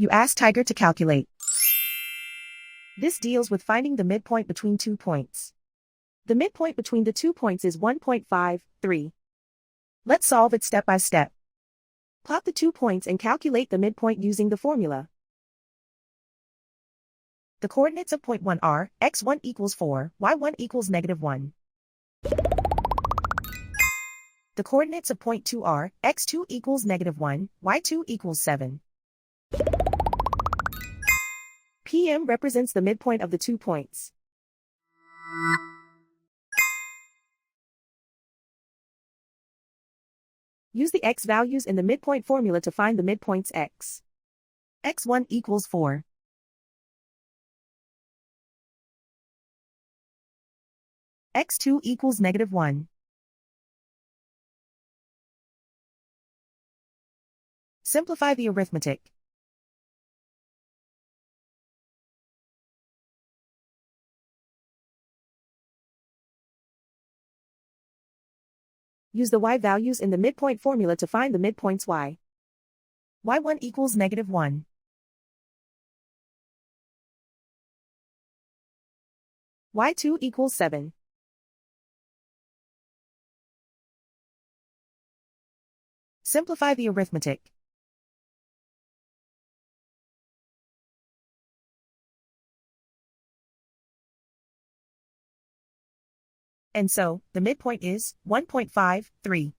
You ask Tiger to calculate. This deals with finding the midpoint between 2 points. The midpoint between the 2 points is 1.53. Let's solve it step by step. Plot the 2 points and calculate the midpoint using the formula. The coordinates of point 1 are x1 equals 4, y1 equals -1. The coordinates of point 2 are x2 equals -1, y2 equals 7. PM represents the midpoint of the 2 points. Use the x values in the midpoint formula to find the midpoints x. x1 equals 4. x2 equals -1. Simplify the arithmetic. Use the y values in the midpoint formula to find the midpoints y. y1 equals -1. y2 equals 7. Simplify the arithmetic. And so, the midpoint is 1.53.